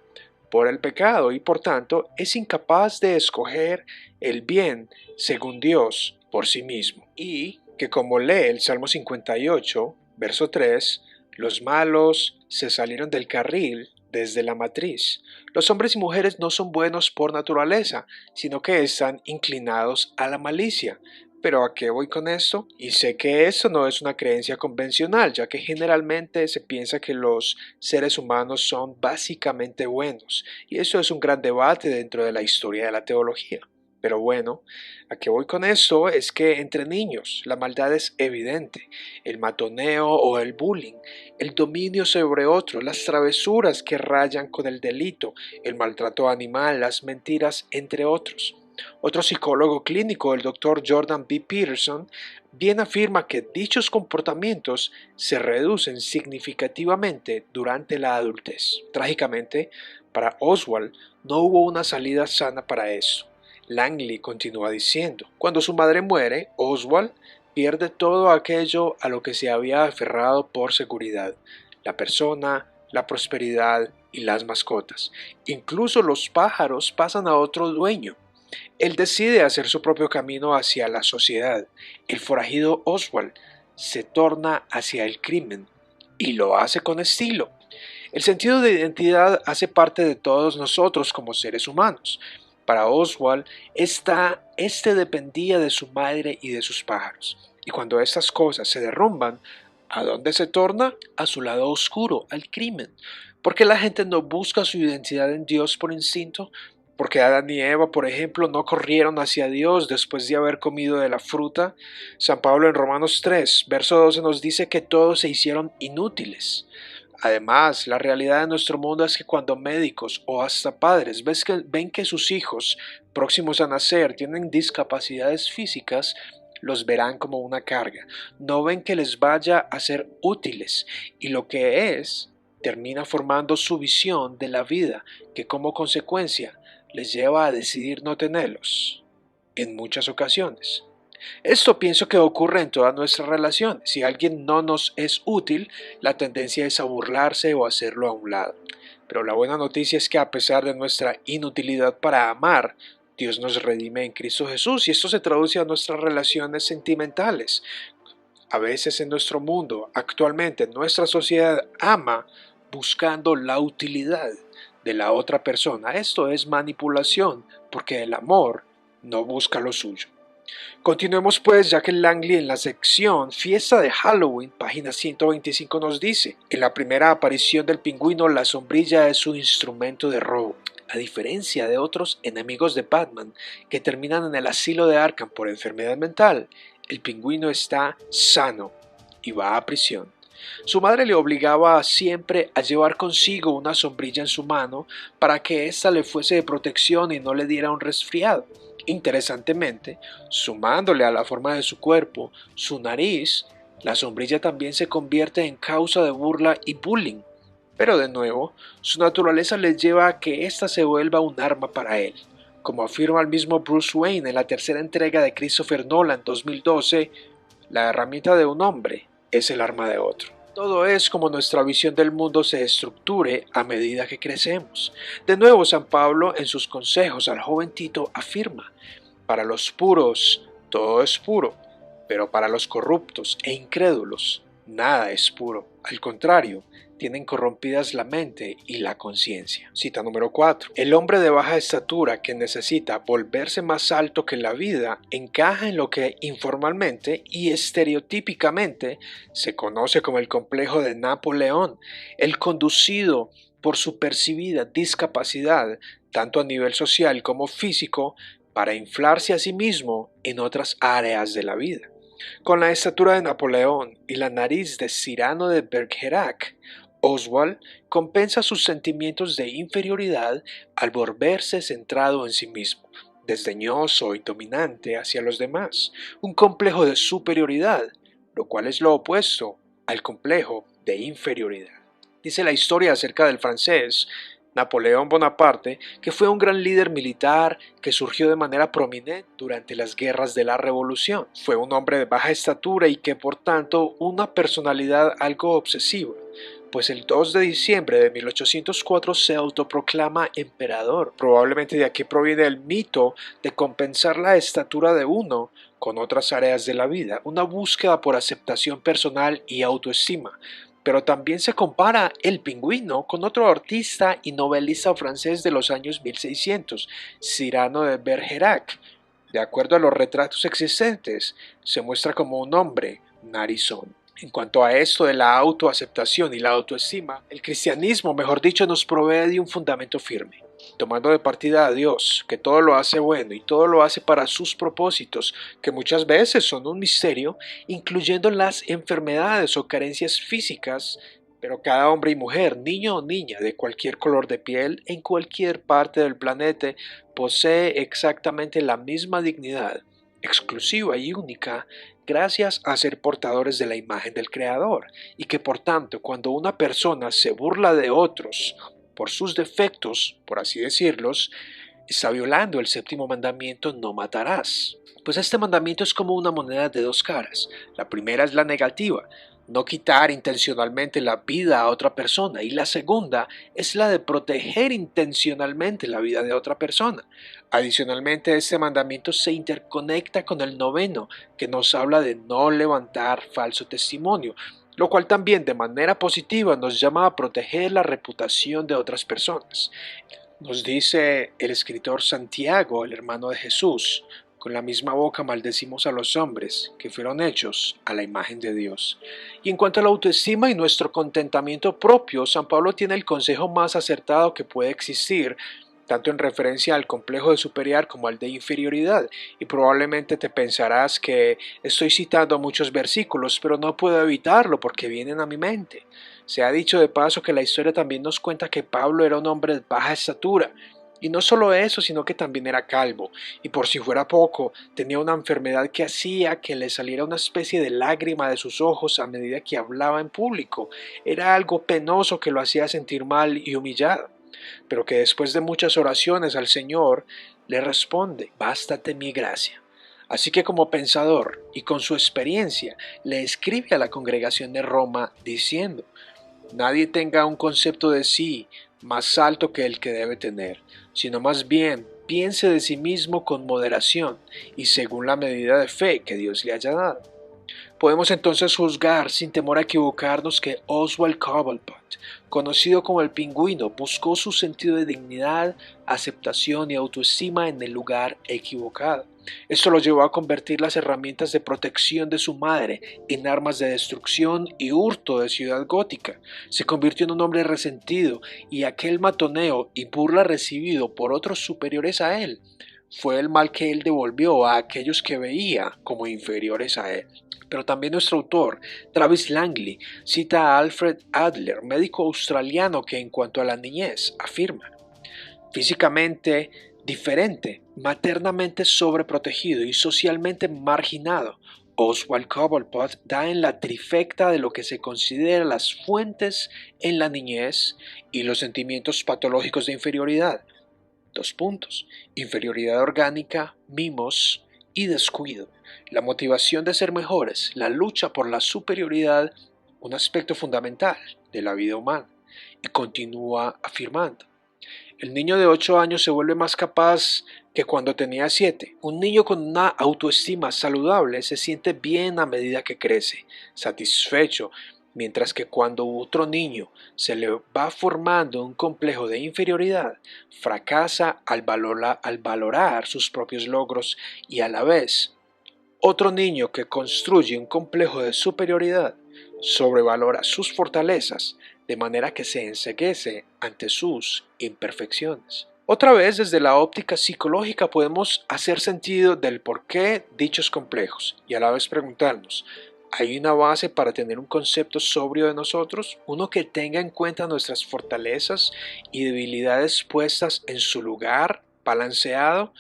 [SPEAKER 1] por el pecado y por tanto es incapaz de escoger el bien según Dios por sí mismo. Y que como lee el Salmo 58, verso 3, los malos se salieron del carril desde la matriz. Los hombres y mujeres no son buenos por naturaleza, sino que están inclinados a la malicia. ¿Pero a qué voy con esto? Y sé que esto no es una creencia convencional, ya que generalmente se piensa que los seres humanos son básicamente buenos, y eso es un gran debate dentro de la historia de la teología. Pero bueno, a qué voy con esto es que entre niños la maldad es evidente, el matoneo o el bullying, el dominio sobre otros, las travesuras que rayan con el delito, el maltrato animal, las mentiras, entre otros. Otro psicólogo clínico, el Dr. Jordan B. Peterson, bien afirma que dichos comportamientos se reducen significativamente durante la adultez. Trágicamente, para Oswald no hubo una salida sana para eso. Langley continúa diciendo, cuando su madre muere, Oswald pierde todo aquello a lo que se había aferrado por seguridad, la persona, la prosperidad y las mascotas. Incluso los pájaros pasan a otro dueño. Él decide hacer su propio camino hacia la sociedad. El forajido Oswald se torna hacia el crimen y lo hace con estilo. El sentido de identidad hace parte de todos nosotros como seres humanos. Para Oswald, este dependía de su madre y de sus pájaros. Y cuando estas cosas se derrumban, ¿a dónde se torna? A su lado oscuro, al crimen. ¿Por qué la gente no busca su identidad en Dios por instinto? Porque Adán y Eva, por ejemplo, no corrieron hacia Dios después de haber comido de la fruta. San Pablo en Romanos 3, verso 12 nos dice que todos se hicieron inútiles. Además, la realidad de nuestro mundo es que cuando médicos o hasta padres ven que sus hijos próximos a nacer tienen discapacidades físicas, los verán como una carga. No ven que les vaya a ser útiles y lo que es termina formando su visión de la vida que como consecuencia les lleva a decidir no tenerlos en muchas ocasiones. Esto pienso que ocurre en todas nuestras relaciones. Si alguien no nos es útil, la tendencia es a burlarse o hacerlo a un lado. Pero la buena noticia es que a pesar de nuestra inutilidad para amar, Dios nos redime en Cristo Jesús y esto se traduce a nuestras relaciones sentimentales. A veces en nuestro mundo, actualmente nuestra sociedad ama buscando la utilidad de la otra persona. Esto es manipulación porque el amor no busca lo suyo. Continuemos pues, ya que Langley en la sección Fiesta de Halloween, página 125 nos dice: en la primera aparición del pingüino, la sombrilla es su instrumento de robo. A diferencia de otros enemigos de Batman que terminan en el asilo de Arkham por enfermedad mental, el pingüino está sano y va a prisión. Su madre le obligaba siempre a llevar consigo una sombrilla en su mano para que ésta le fuese de protección y no le diera un resfriado. Interesantemente, sumándole a la forma de su cuerpo, su nariz, la sombrilla también se convierte en causa de burla y bullying. Pero de nuevo, su naturaleza le lleva a que ésta se vuelva un arma para él. Como afirma el mismo Bruce Wayne en la tercera entrega de Christopher Nolan 2012, la herramienta de un hombre es el arma de otro. Todo es como nuestra visión del mundo se estructure a medida que crecemos. De nuevo, San Pablo en sus consejos al joven Tito afirma: para los puros todo es puro, pero para los corruptos e incrédulos nada es puro. Al contrario, tienen corrompidas la mente y la conciencia. Cita número 4. El hombre de baja estatura que necesita volverse más alto que la vida encaja en lo que informalmente y estereotípicamente se conoce como el complejo de Napoleón, el conducido por su percibida discapacidad, tanto a nivel social como físico, para inflarse a sí mismo en otras áreas de la vida. Con la estatura de Napoleón y la nariz de Cyrano de Bergerac, Oswald compensa sus sentimientos de inferioridad al volverse centrado en sí mismo, desdeñoso y dominante hacia los demás, un complejo de superioridad, lo cual es lo opuesto al complejo de inferioridad. Dice la historia acerca del francés Napoleón Bonaparte, que fue un gran líder militar que surgió de manera prominente durante las guerras de la Revolución. Fue un hombre de baja estatura y que por tanto una personalidad algo obsesiva, pues el 2 de diciembre de 1804 se autoproclama emperador. Probablemente de aquí proviene el mito de compensar la estatura de uno con otras áreas de la vida, una búsqueda por aceptación personal y autoestima. Pero también se compara el pingüino con otro artista y novelista francés de los años 1600, Cyrano de Bergerac. De acuerdo a los retratos existentes, se muestra como un hombre narizón. En cuanto a esto de la autoaceptación y la autoestima, el cristianismo, mejor dicho, nos provee de un fundamento firme. Tomando de partida a Dios, que todo lo hace bueno y todo lo hace para sus propósitos, que muchas veces son un misterio, incluyendo las enfermedades o carencias físicas, pero cada hombre y mujer, niño o niña de cualquier color de piel, en cualquier parte del planeta, posee exactamente la misma dignidad, exclusiva y única, gracias a ser portadores de la imagen del Creador, y que por tanto cuando una persona se burla de otros por sus defectos, por así decirlos, está violando el séptimo mandamiento: no matarás. Pues este mandamiento es como una moneda de dos caras. La primera es la negativa, no quitar intencionalmente la vida a otra persona, y la segunda es la de proteger intencionalmente la vida de otra persona. Adicionalmente, este mandamiento se interconecta con el noveno, que nos habla de no levantar falso testimonio, lo cual también de manera positiva nos llama a proteger la reputación de otras personas. Nos dice el escritor Santiago, el hermano de Jesús: con la misma boca maldecimos a los hombres que fueron hechos a la imagen de Dios. Y en cuanto a la autoestima y nuestro contentamiento propio, San Pablo tiene el consejo más acertado que puede existir, tanto en referencia al complejo de superioridad como al de inferioridad, y probablemente te pensarás que estoy citando muchos versículos, pero no puedo evitarlo porque vienen a mi mente. Se ha dicho de paso que la historia también nos cuenta que Pablo era un hombre de baja estatura, y no solo eso, sino que también era calvo, y por si fuera poco, tenía una enfermedad que hacía que le saliera una especie de lágrima de sus ojos a medida que hablaba en público. Era algo penoso que lo hacía sentir mal y humillado, pero que después de muchas oraciones al Señor, le responde: bástate mi gracia. Así que como pensador y con su experiencia, le escribe a la congregación de Roma diciendo: nadie tenga un concepto de sí más alto que el que debe tener, sino más bien piense de sí mismo con moderación y según la medida de fe que Dios le haya dado. Podemos entonces juzgar sin temor a equivocarnos que Oswald Cobblepot, conocido como el Pingüino, buscó su sentido de dignidad, aceptación y autoestima en el lugar equivocado. Esto lo llevó a convertir las herramientas de protección de su madre en armas de destrucción y hurto de Ciudad Gótica. Se convirtió en un hombre resentido, y aquel matoneo y burla recibido por otros superiores a él fue el mal que él devolvió a aquellos que veía como inferiores a él. Pero también nuestro autor, Travis Langley, cita a Alfred Adler, médico australiano, que en cuanto a la niñez afirma: físicamente diferente, maternamente sobreprotegido y socialmente marginado, Oswald Cobblepot da en la trifecta de lo que se considera las fuentes en la niñez y los sentimientos patológicos de inferioridad. Dos puntos: inferioridad orgánica, mimos y descuido. La motivación de ser mejores, la lucha por la superioridad, un aspecto fundamental de la vida humana. Y continúa afirmando: el niño de 8 años se vuelve más capaz que cuando tenía 7. Un niño con una autoestima saludable se siente bien a medida que crece, satisfecho, mientras que cuando otro niño se le va formando un complejo de inferioridad, fracasa al valorar sus propios logros, y a la vez otro niño que construye un complejo de superioridad sobrevalora sus fortalezas de manera que se enceguece ante sus imperfecciones. Otra vez, desde la óptica psicológica podemos hacer sentido del porqué dichos complejos y a la vez preguntarnos: ¿hay una base para tener un concepto sobrio de nosotros? Uno que tenga en cuenta nuestras fortalezas y debilidades puestas en su lugar, balanceado.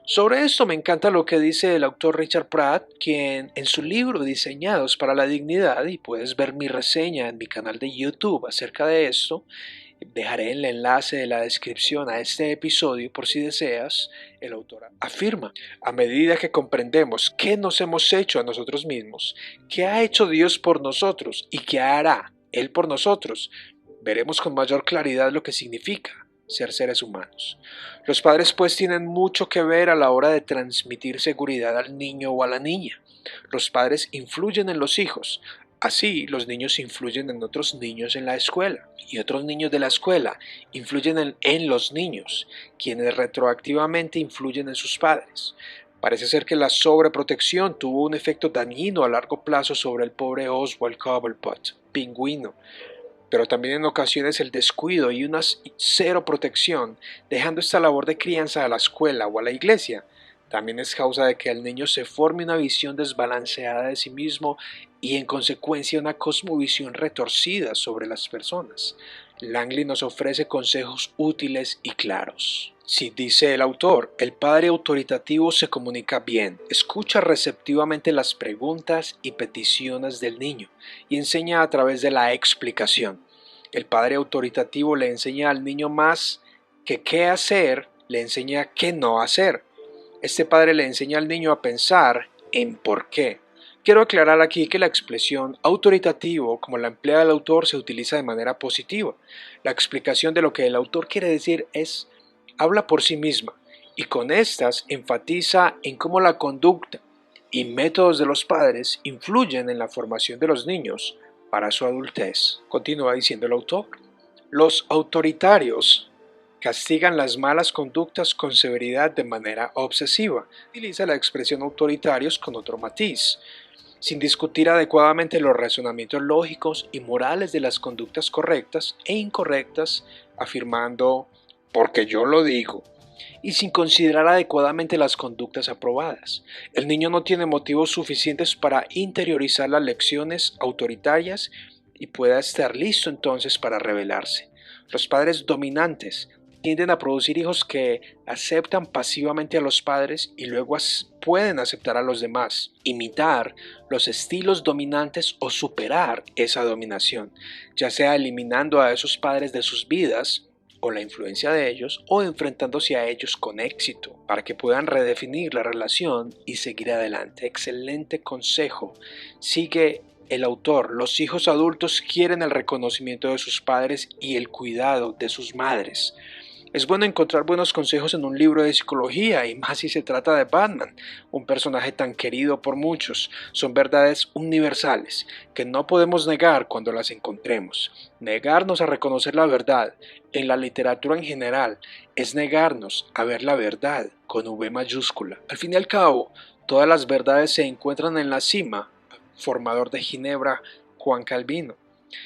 [SPEAKER 1] Sobre esto me encanta lo que dice el autor Richard Pratt, quien en su libro Diseñados para la Dignidad, y puedes ver mi reseña en mi canal de YouTube acerca de esto, dejaré el enlace de la descripción a este episodio por si deseas. El autor afirma: a medida que comprendemos qué nos hemos hecho a nosotros mismos, qué ha hecho Dios por nosotros y qué hará Él por nosotros, veremos con mayor claridad lo que significa ser seres humanos. Los padres pues tienen mucho que ver a la hora de transmitir seguridad al niño o a la niña. Los padres influyen en los hijos. Así, los niños influyen en otros niños en la escuela, y otros niños de la escuela influyen en los niños, quienes retroactivamente influyen en sus padres. Parece ser que la sobreprotección tuvo un efecto dañino a largo plazo sobre el pobre Oswald Cobblepot, Pingüino, pero también en ocasiones el descuido y una cero protección, dejando esta labor de crianza a la escuela o a la iglesia, también es causa de que el niño se forme una visión desbalanceada de sí mismo y en consecuencia una cosmovisión retorcida sobre las personas. Langley nos ofrece consejos útiles y claros. Si dice el autor, el padre autoritativo se comunica bien, escucha receptivamente las preguntas y peticiones del niño y enseña a través de la explicación. El padre autoritativo le enseña al niño más que qué hacer, le enseña qué no hacer. Este padre le enseña al niño a pensar en por qué. Quiero aclarar aquí que la expresión autoritativo, como la emplea el autor, se utiliza de manera positiva. La explicación de lo que el autor quiere decir habla por sí misma, y con estas enfatiza en cómo la conducta y métodos de los padres influyen en la formación de los niños para su adultez. Continúa diciendo el autor: los autoritarios castigan las malas conductas con severidad de manera obsesiva. Utiliza la expresión autoritarios con otro matiz, sin discutir adecuadamente los razonamientos lógicos y morales de las conductas correctas e incorrectas, afirmando: porque yo lo digo, y sin considerar adecuadamente las conductas aprobadas. El niño no tiene motivos suficientes para interiorizar las lecciones autoritarias y pueda estar listo entonces para rebelarse. Los padres dominantes tienden a producir hijos que aceptan pasivamente a los padres y luego pueden aceptar a los demás, imitar los estilos dominantes o superar esa dominación, ya sea eliminando a esos padres de sus vidas o la influencia de ellos, o enfrentándose a ellos con éxito, para que puedan redefinir la relación y seguir adelante. Excelente consejo. Sigue el autor. Los hijos adultos quieren el reconocimiento de sus padres y el cuidado de sus madres. Es bueno encontrar buenos consejos en un libro de psicología, y más si se trata de Batman, un personaje tan querido por muchos. Son verdades universales que no podemos negar cuando las encontremos. Negarnos a reconocer la verdad en la literatura en general es negarnos a ver la verdad con V mayúscula. Al fin y al cabo, todas las verdades se encuentran en la cima. Formador de Ginebra, Juan Calvino.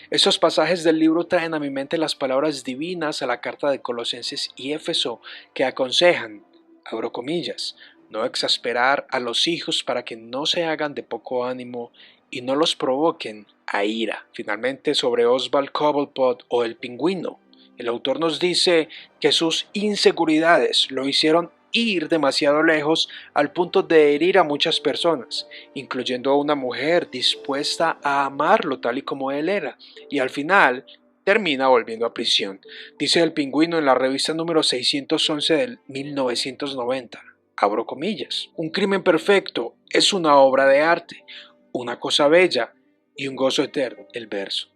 [SPEAKER 1] Estos pasajes del libro traen a mi mente las palabras divinas a la carta de Colosenses y Éfeso que aconsejan, abro comillas, no exasperar a los hijos para que no se hagan de poco ánimo y no los provoquen a ira. Finalmente, sobre Oswald Cobblepot o el pingüino, el autor nos dice que sus inseguridades lo hicieron ir demasiado lejos al punto de herir a muchas personas, incluyendo a una mujer dispuesta a amarlo tal y como él era, y al final termina volviendo a prisión. Dice el pingüino en la revista número 611 del 1990, abro comillas, un crimen perfecto es una obra de arte, una cosa bella y un gozo eterno, el verso.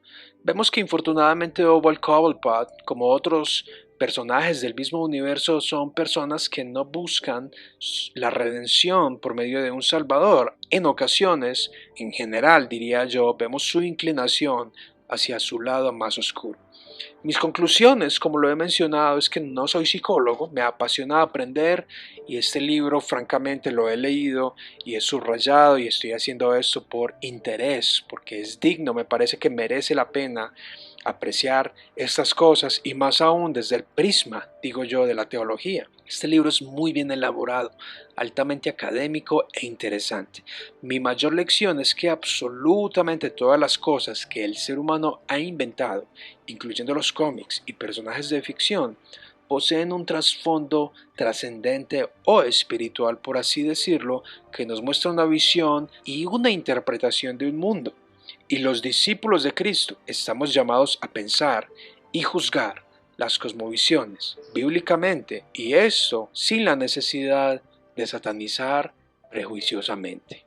[SPEAKER 1] Vemos que infortunadamente Oswald Cobblepot, como otros personajes del mismo universo, son personas que no buscan la redención por medio de un salvador. En ocasiones, en general diría yo, vemos su inclinación hacia su lado más oscuro. Mis conclusiones, como lo he mencionado, es que no soy psicólogo, me apasiona aprender y este libro francamente lo he leído y he subrayado y estoy haciendo esto por interés, porque es digno, me parece que merece la pena apreciar estas cosas y más aún desde el prisma, digo yo, de la teología. Este libro es muy bien elaborado, altamente académico e interesante. Mi mayor lección es que absolutamente todas las cosas que el ser humano ha inventado, incluyendo los cómics y personajes de ficción, poseen un trasfondo trascendente o espiritual, por así decirlo, que nos muestra una visión y una interpretación de un mundo. Y los discípulos de Cristo estamos llamados a pensar y juzgar las cosmovisiones bíblicamente, y esto sin la necesidad de satanizar prejuiciosamente.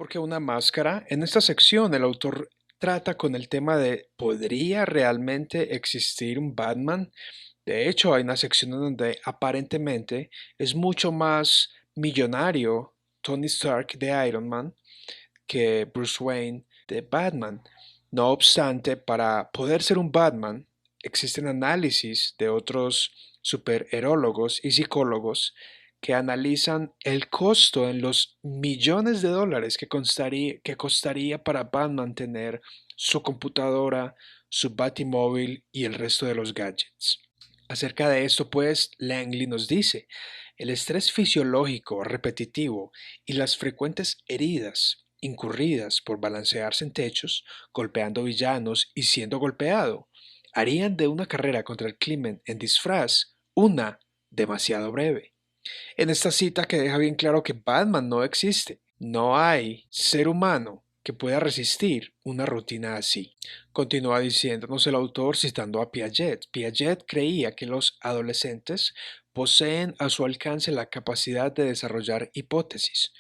[SPEAKER 1] Porque una máscara, en esta sección el autor trata con el tema de ¿podría realmente existir un Batman? De hecho, hay una sección en donde aparentemente es mucho más millonario Tony Stark de Iron Man que Bruce Wayne de Batman. No obstante, para poder ser un Batman, existen análisis de otros superherólogos y psicólogos que analizan el costo en los millones de dólares que costaría para Batman tener su computadora, su Batimóvil y el resto de los gadgets. Acerca de esto, pues, Langley nos dice, el estrés fisiológico repetitivo y las frecuentes heridas incurridas por balancearse en techos, golpeando villanos y siendo golpeado, harían de una carrera contra el crimen en disfraz una demasiado breve. En esta cita que deja bien claro que Batman no existe, no hay ser humano que pueda resistir una rutina así. Continúa diciéndonos el autor citando a Piaget. Piaget creía que los adolescentes poseen a su alcance la capacidad de desarrollar hipótesis,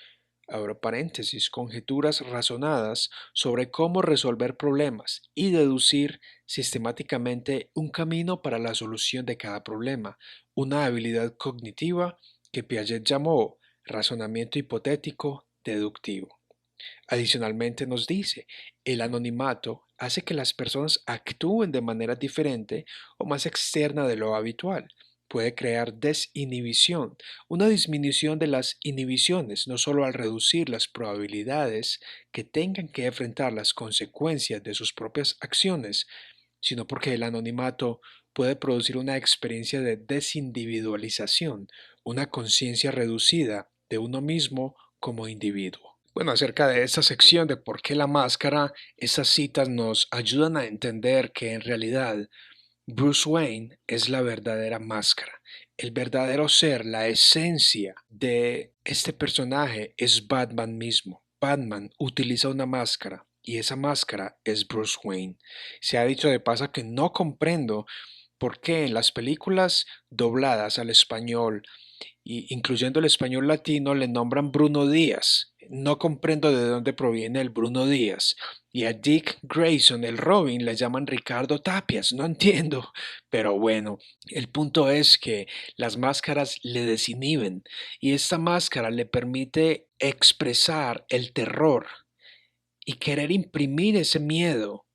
[SPEAKER 1] abro paréntesis, conjeturas razonadas sobre cómo resolver problemas y deducir sistemáticamente un camino para la solución de cada problema, una habilidad cognitiva que Piaget llamó razonamiento hipotético deductivo. Adicionalmente nos dice, el anonimato hace que las personas actúen de manera diferente o más externa de lo habitual. Puede crear desinhibición, una disminución de las inhibiciones, no solo al reducir las probabilidades que tengan que enfrentar las consecuencias de sus propias acciones, sino porque el anonimato puede producir una experiencia de desindividualización, una conciencia reducida de uno mismo como individuo. Bueno, acerca de esta sección de por qué la máscara, estas citas nos ayudan a entender que en realidad Bruce Wayne es la verdadera máscara. El verdadero ser, la esencia de este personaje es Batman mismo. Batman utiliza una máscara y esa máscara es Bruce Wayne. Se ha dicho de paso que no comprendo por qué en las películas dobladas al español y incluyendo el español latino, le nombran Bruno Díaz. No comprendo de dónde proviene el Bruno Díaz. Y a Dick Grayson, el Robin, le llaman Ricardo Tapias. No entiendo. Pero bueno, el punto es que las máscaras le desinhiben y esta máscara le permite expresar el terror y querer imprimir ese miedo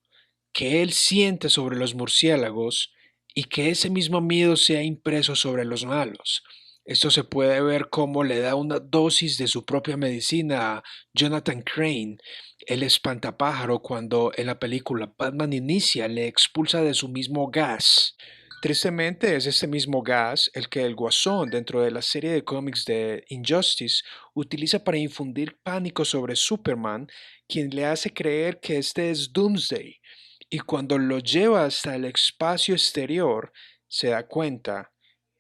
[SPEAKER 1] que él siente sobre los murciélagos y que ese mismo miedo sea impreso sobre los malos. Esto se puede ver como le da una dosis de su propia medicina a Jonathan Crane, el espantapájaro, cuando en la película Batman Inicia le expulsa de su mismo gas. Tristemente es este mismo gas el que el Guasón dentro de la serie de cómics de Injustice utiliza para infundir pánico sobre Superman, quien le hace creer que este es Doomsday, y cuando lo lleva hasta el espacio exterior, se da cuenta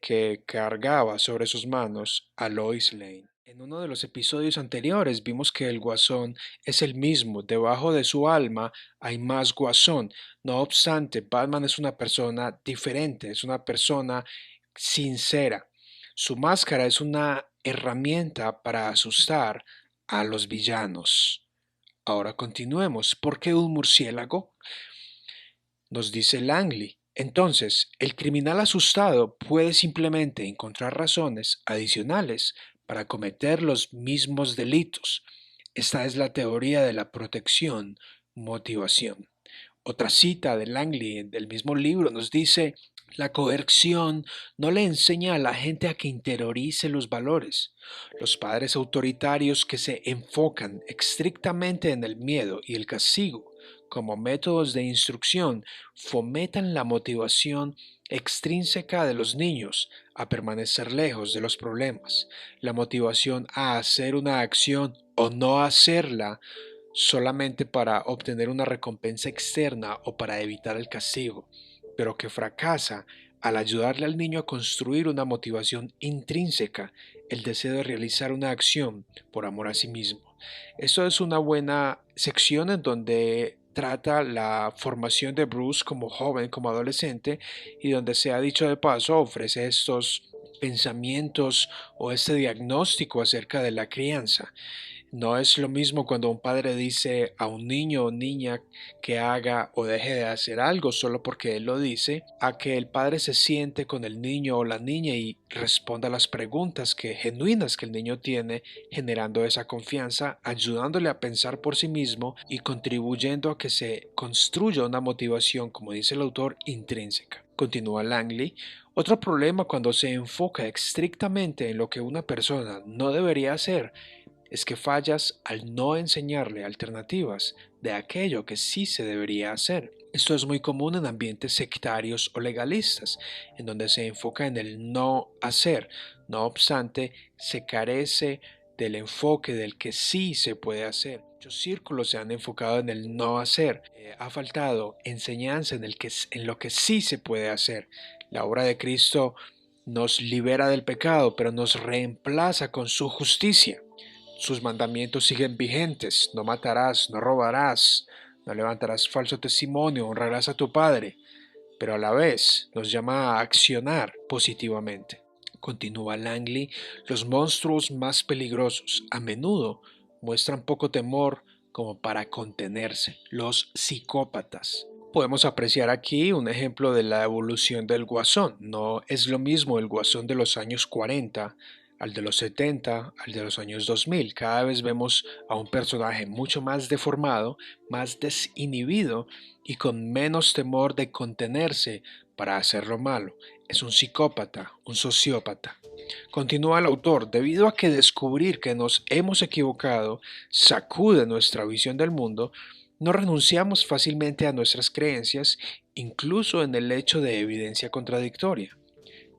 [SPEAKER 1] que cargaba sobre sus manos a Lois Lane. En uno de los episodios anteriores vimos que el Guasón es el mismo, debajo de su alma hay más Guasón. No obstante, Batman es una persona diferente, es una persona sincera. Su máscara es una herramienta para asustar a los villanos. Ahora continuemos. ¿Por qué un murciélago? Nos dice Langley. Entonces, el criminal asustado puede simplemente encontrar razones adicionales para cometer los mismos delitos. Esta es la teoría de la protección, motivación. Otra cita de Langley del mismo libro nos dice, la coerción no le enseña a la gente a que interiorice los valores. Los padres autoritarios que se enfocan estrictamente en el miedo y el castigo como métodos de instrucción fomentan la motivación extrínseca de los niños a permanecer lejos de los problemas, la motivación a hacer una acción o no hacerla solamente para obtener una recompensa externa o para evitar el castigo, pero que fracasa al ayudarle al niño a construir una motivación intrínseca, el deseo de realizar una acción por amor a sí mismo. Esto es una buena sección en donde trata la formación de Bruce como joven, como adolescente, y donde se ha dicho de paso ofrece estos pensamientos o este diagnóstico acerca de la crianza. No es lo mismo cuando un padre dice a un niño o niña que haga o deje de hacer algo solo porque él lo dice, a que el padre se siente con el niño o la niña y responda a las preguntas genuinas que el niño tiene, generando esa confianza, ayudándole a pensar por sí mismo y contribuyendo a que se construya una motivación, como dice el autor, intrínseca. Continúa Langley. Otro problema cuando se enfoca estrictamente en lo que una persona no debería hacer es que fallas al no enseñarle alternativas de aquello que sí se debería hacer. Esto es muy común en ambientes sectarios o legalistas, en donde se enfoca en el no hacer. No obstante, se carece del enfoque del que sí se puede hacer. Muchos círculos se han enfocado en el no hacer. Ha faltado enseñanza en lo que sí se puede hacer. La obra de Cristo nos libera del pecado, pero nos reemplaza con su justicia. Sus mandamientos siguen vigentes: no matarás, no robarás, no levantarás falso testimonio, honrarás a tu padre, pero a la vez nos llama a accionar positivamente. Continúa Langley, los monstruos más peligrosos a menudo muestran poco temor como para contenerse, los psicópatas. Podemos apreciar aquí un ejemplo de la evolución del Guasón. No es lo mismo el Guasón de los años 40 al de los 70, al de los años 2000. Cada vez vemos a un personaje mucho más deformado, más desinhibido y con menos temor de contenerse para hacer lo malo. Es un psicópata, un sociópata. Continúa el autor, debido a que descubrir que nos hemos equivocado sacude nuestra visión del mundo, no renunciamos fácilmente a nuestras creencias, incluso en el hecho de evidencia contradictoria.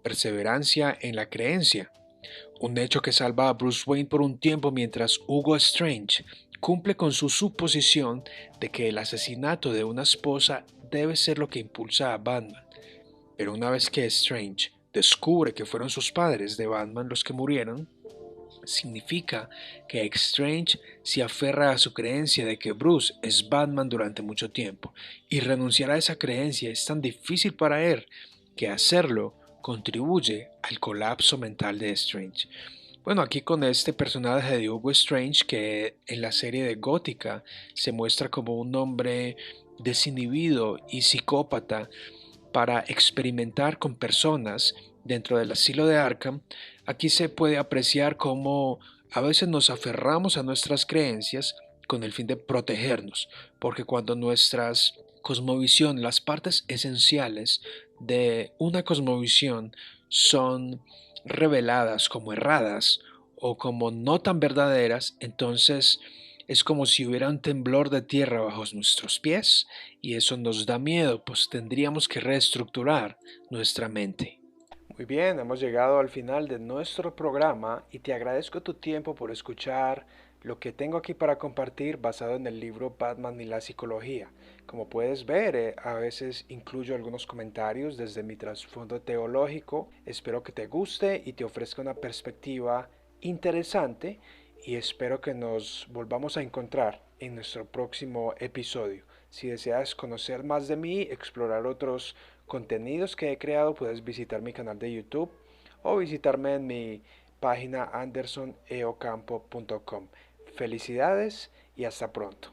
[SPEAKER 1] Perseverancia en la creencia. Un hecho que salva a Bruce Wayne por un tiempo mientras Hugo Strange cumple con su suposición de que el asesinato de una esposa debe ser lo que impulsa a Batman. Pero una vez que Strange descubre que fueron sus padres de Batman los que murieron, significa que Strange se aferra a su creencia de que Bruce es Batman durante mucho tiempo, y renunciar a esa creencia es tan difícil para él que hacerlo contribuye al colapso mental de Strange. Bueno, aquí con este personaje de Hugo Strange, que en la serie de Gótica se muestra como un hombre desinhibido y psicópata para experimentar con personas dentro del asilo de Arkham, aquí se puede apreciar cómo a veces nos aferramos a nuestras creencias con el fin de protegernos, porque cuando nuestras cosmovisión, las partes esenciales de una cosmovisión son reveladas como erradas o como no tan verdaderas, entonces es como si hubiera un temblor de tierra bajo nuestros pies y eso nos da miedo, pues tendríamos que reestructurar nuestra mente. Muy bien, hemos llegado al final de nuestro programa y te agradezco tu tiempo por escuchar lo que tengo aquí para compartir basado en el libro Batman y la psicología. Como puedes ver, a veces incluyo algunos comentarios desde mi trasfondo teológico. Espero que te guste y te ofrezca una perspectiva interesante y espero que nos volvamos a encontrar en nuestro próximo episodio. Si deseas conocer más de mí, explorar otros contenidos que he creado, puedes visitar mi canal de YouTube o visitarme en mi página andersoneocampo.com. Felicidades y hasta pronto.